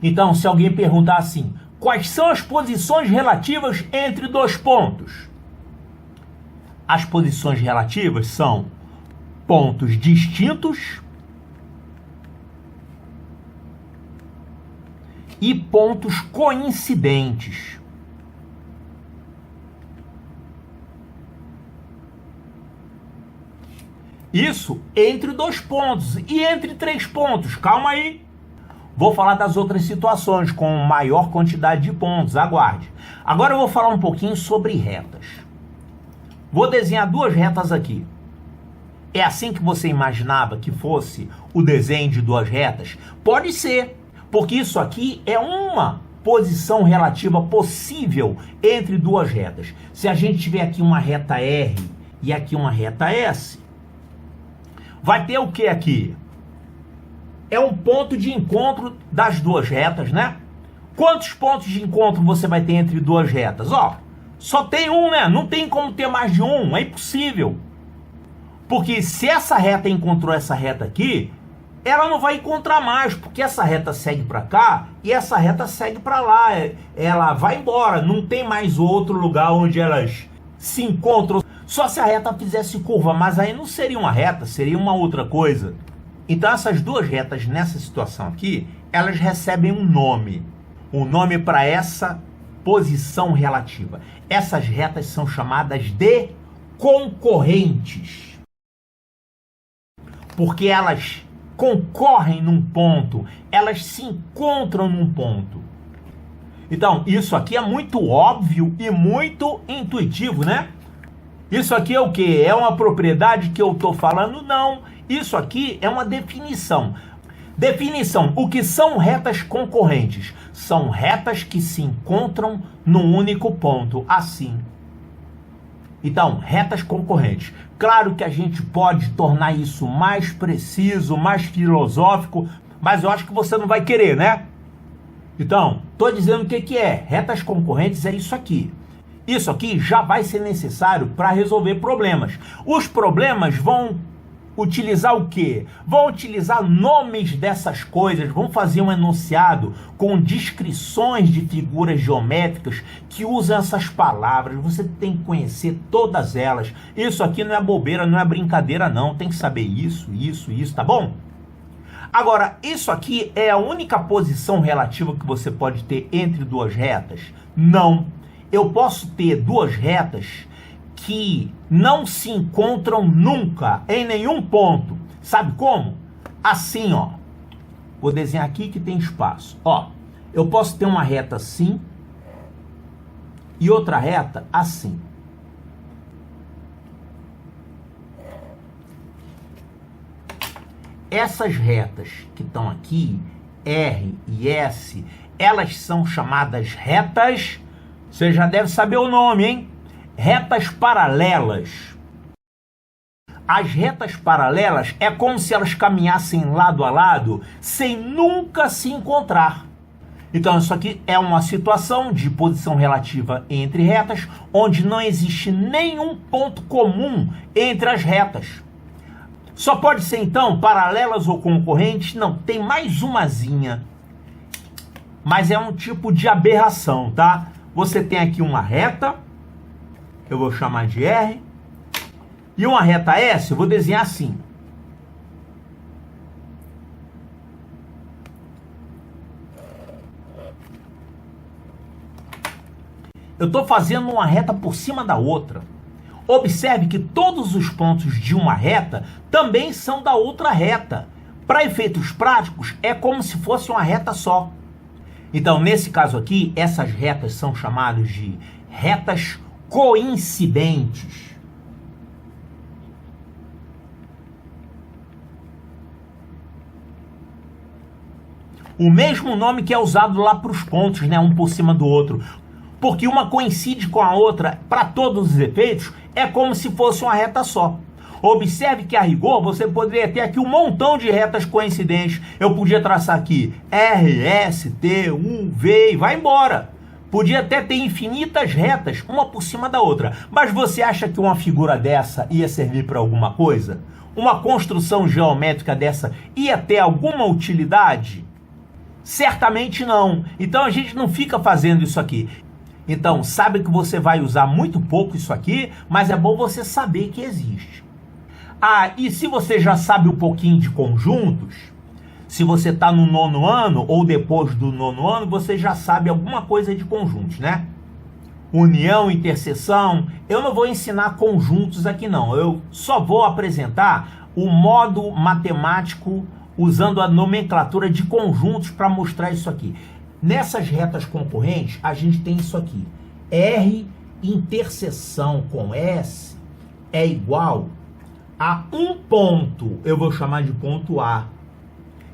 Então, se alguém perguntar assim, quais são as posições relativas entre dois pontos? As posições relativas são pontos distintos e pontos coincidentes. Isso entre dois pontos e entre três pontos. Calma aí. Vou falar das outras situações com maior quantidade de pontos. Aguarde. Agora eu vou falar um pouquinho sobre retas. Vou desenhar duas retas aqui. É assim que você imaginava que fosse o desenho de duas retas? Pode ser, porque isso aqui é uma posição relativa possível entre duas retas. Se a gente tiver aqui uma reta R e aqui uma reta S, vai ter o que aqui? É um ponto de encontro das duas retas, né? Quantos pontos de encontro você vai ter entre duas retas? Ó, só tem um, né? Não tem como ter mais de um, é impossível. Porque se essa reta encontrou essa reta aqui, ela não vai encontrar mais, porque essa reta segue para cá e essa reta segue para lá. Ela vai embora, não tem mais outro lugar onde elas se encontram. Só se a reta fizesse curva, mas aí não seria uma reta, seria uma outra coisa. Então essas duas retas nessa situação aqui, elas recebem um nome. Um nome para essa posição relativa. Essas retas são chamadas de concorrentes. Porque elas concorrem num ponto, elas se encontram num ponto. Então, isso aqui é muito óbvio e muito intuitivo, né? Isso aqui é o quê? É uma propriedade que eu estou falando? Não. Isso aqui é uma definição. Definição. O que são retas concorrentes? São retas que se encontram num único ponto, assim. Então, retas concorrentes. Claro que a gente pode tornar isso mais preciso, mais filosófico, mas eu acho que você não vai querer, né? Então, estou dizendo o que é. Retas concorrentes é isso aqui. Isso aqui já vai ser necessário para resolver problemas. Os problemas vão utilizar o quê? Vão utilizar nomes dessas coisas, vão fazer um enunciado com descrições de figuras geométricas que usam essas palavras. Você tem que conhecer todas elas. Isso aqui não é bobeira, não é brincadeira não. Tem que saber isso, tá bom? Agora, isso aqui é a única posição relativa que você pode ter entre duas retas? Não. Eu posso ter duas retas que não se encontram nunca em nenhum ponto. Sabe como? Assim, ó. Vou desenhar aqui que tem espaço. Ó, eu posso ter uma reta assim e outra reta assim. Essas retas que estão aqui, R e S, elas são chamadas retas. Você já deve saber o nome, hein? Retas paralelas. As retas paralelas é como se elas caminhassem lado a lado sem nunca se encontrar. Então isso aqui é uma situação de posição relativa entre retas onde não existe nenhum ponto comum entre as retas. Só pode ser então paralelas ou concorrentes? Não, tem mais umazinha. Mas é um tipo de aberração, tá? Você tem aqui uma reta, eu vou chamar de R, e uma reta S, eu vou desenhar assim. Eu estou fazendo uma reta por cima da outra. Observe que todos os pontos de uma reta também são da outra reta. Para efeitos práticos, é como se fosse uma reta só. Então, nesse caso aqui, essas retas são chamadas de retas coincidentes. O mesmo nome que é usado lá para os pontos, né? Um por cima do outro. Porque uma coincide com a outra, para todos os efeitos, é como se fosse uma reta só. Observe que a rigor você poderia ter aqui um montão de retas coincidentes. Eu podia traçar aqui R, S, T, U, V e vai embora. Podia até ter infinitas retas, uma por cima da outra. Mas você acha que uma figura dessa ia servir para alguma coisa? Uma construção geométrica dessa ia ter alguma utilidade? Certamente não. Então a gente não fica fazendo isso aqui. Então, sabe que você vai usar muito pouco isso aqui, mas é bom você saber que existe. Ah, e se você já sabe um pouquinho de conjuntos, se você está no 9º ano ou depois do 9º ano, você já sabe alguma coisa de conjuntos, né? União, interseção. Eu não vou ensinar conjuntos aqui não. Eu só vou apresentar o modo matemático usando a nomenclatura de conjuntos para mostrar isso aqui. Nessas retas concorrentes, a gente tem isso aqui. R interseção com S é igual a um ponto. Eu vou chamar de ponto A.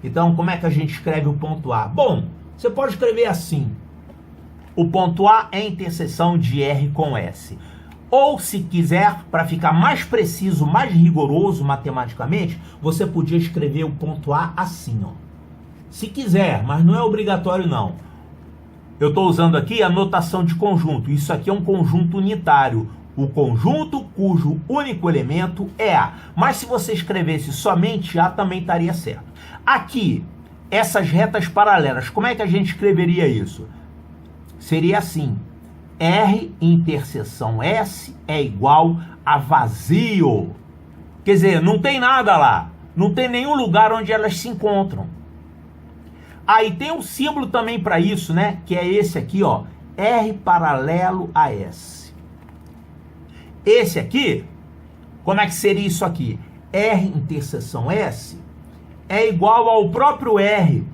Então, como é que a gente escreve o ponto A? Bom, você pode escrever assim. O ponto A é a interseção de R com S. Ou, se quiser, para ficar mais preciso, mais rigoroso matematicamente, você podia escrever o ponto A assim, ó. Se quiser, mas não é obrigatório não. Eu estou usando aqui a notação de conjunto. Isso aqui é um conjunto unitário. O conjunto cujo único elemento é A. Mas se você escrevesse somente A, também estaria certo. Aqui, essas retas paralelas, como é que a gente escreveria isso? Seria assim. R interseção S é igual a vazio. Quer dizer, não tem nada lá. Não tem nenhum lugar onde elas se encontram. Aí tem um símbolo também para isso, né? Que é esse aqui, ó. R paralelo a S. Esse aqui, como é que seria isso aqui? R interseção S é igual ao próprio R,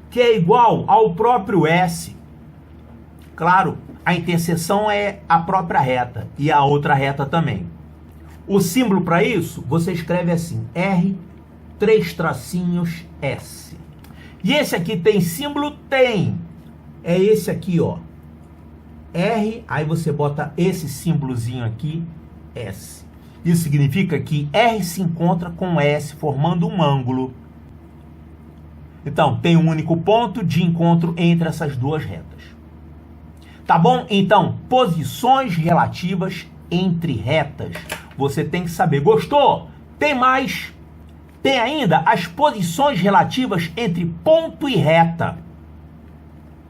que é igual ao próprio S. Claro, a interseção é a própria reta e a outra reta também. O símbolo para isso, você escreve assim, R, 3 tracinhos, S. E esse aqui tem símbolo? Tem. É esse aqui, ó. R, aí você bota esse símbolozinho aqui, S. Isso significa que R se encontra com S, formando um ângulo. Então, tem um único ponto de encontro entre essas duas retas. Tá bom? Então, posições relativas entre retas. Você tem que saber. Gostou? Tem mais. Tem ainda as posições relativas entre ponto e reta.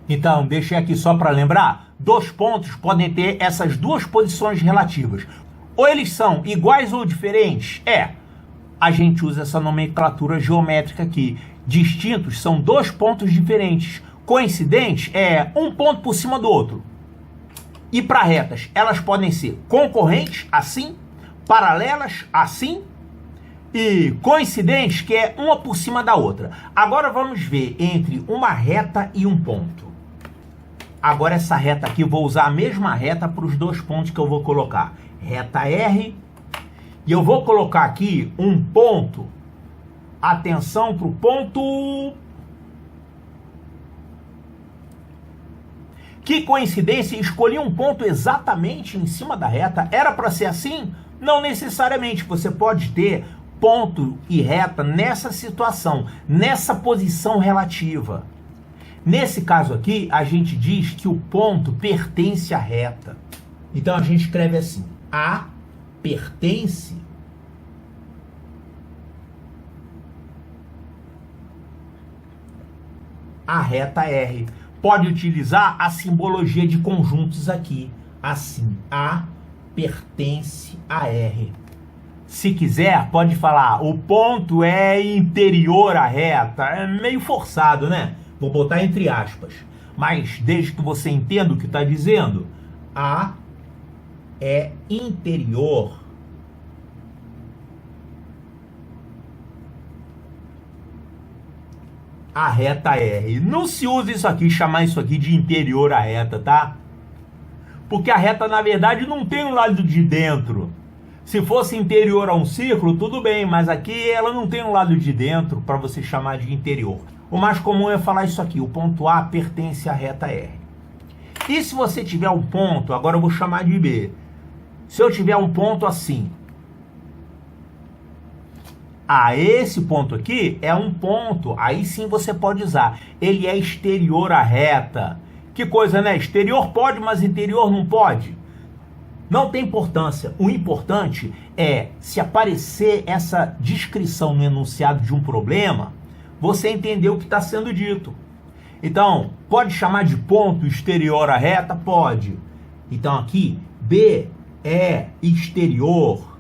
Então, deixei aqui só para lembrar. Dois pontos podem ter essas duas posições relativas. Ou eles são iguais ou diferentes? A gente usa essa nomenclatura geométrica aqui. Distintos são dois pontos diferentes. Coincidentes é um ponto por cima do outro. E para retas, elas podem ser concorrentes, assim, paralelas, assim, e coincidentes, que é uma por cima da outra. Agora vamos ver entre uma reta e um ponto. Agora essa reta aqui, vou usar a mesma reta para os dois pontos que eu vou colocar. Reta R, e eu vou colocar aqui um ponto. Atenção para o ponto. Que coincidência, escolhi um ponto exatamente em cima da reta. Era para ser assim? Não necessariamente. Você pode ter ponto e reta nessa situação, nessa posição relativa. Nesse caso aqui, a gente diz que o ponto pertence à reta. Então a gente escreve assim: A pertence à reta R. Pode utilizar a simbologia de conjuntos aqui. Assim, A pertence a R. Se quiser, pode falar, o ponto é interior à reta. É meio forçado, né? Vou botar entre aspas. Mas desde que você entenda o que está dizendo, A é interior à reta R. Não se usa isso aqui, chamar isso aqui de interior à reta, tá? Porque a reta, na verdade, não tem um lado de dentro. Se fosse interior a um círculo, tudo bem, mas aqui ela não tem um lado de dentro para você chamar de interior. O mais comum é falar isso aqui, o ponto A pertence à reta R. E se você tiver um ponto, agora eu vou chamar de B. Se eu tiver um ponto assim, esse ponto aqui é um ponto, aí sim você pode usar. Ele é exterior à reta. Que coisa, né? Exterior pode, mas interior não pode. Não tem importância. O importante é, se aparecer essa descrição no enunciado de um problema, você entender o que está sendo dito. Então, pode chamar de ponto exterior à reta? Pode. Então aqui, B é exterior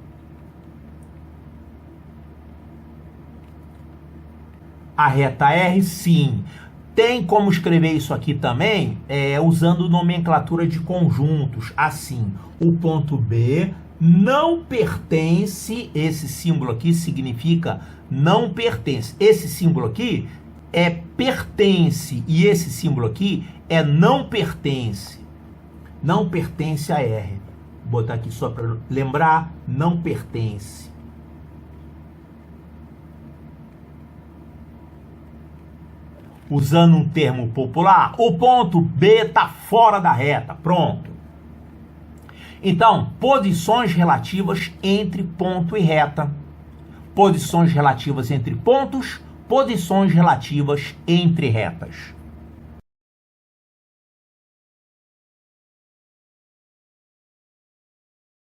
à reta R? Sim. Tem como escrever isso aqui também usando nomenclatura de conjuntos. Assim, o ponto B não pertence, esse símbolo aqui significa não pertence. Esse símbolo aqui é pertence e esse símbolo aqui é não pertence. Não pertence a R. Vou botar aqui só para lembrar, não pertence. Usando um termo popular, o ponto B está fora da reta. Pronto. Então, posições relativas entre ponto e reta. Posições relativas entre pontos, posições relativas entre retas.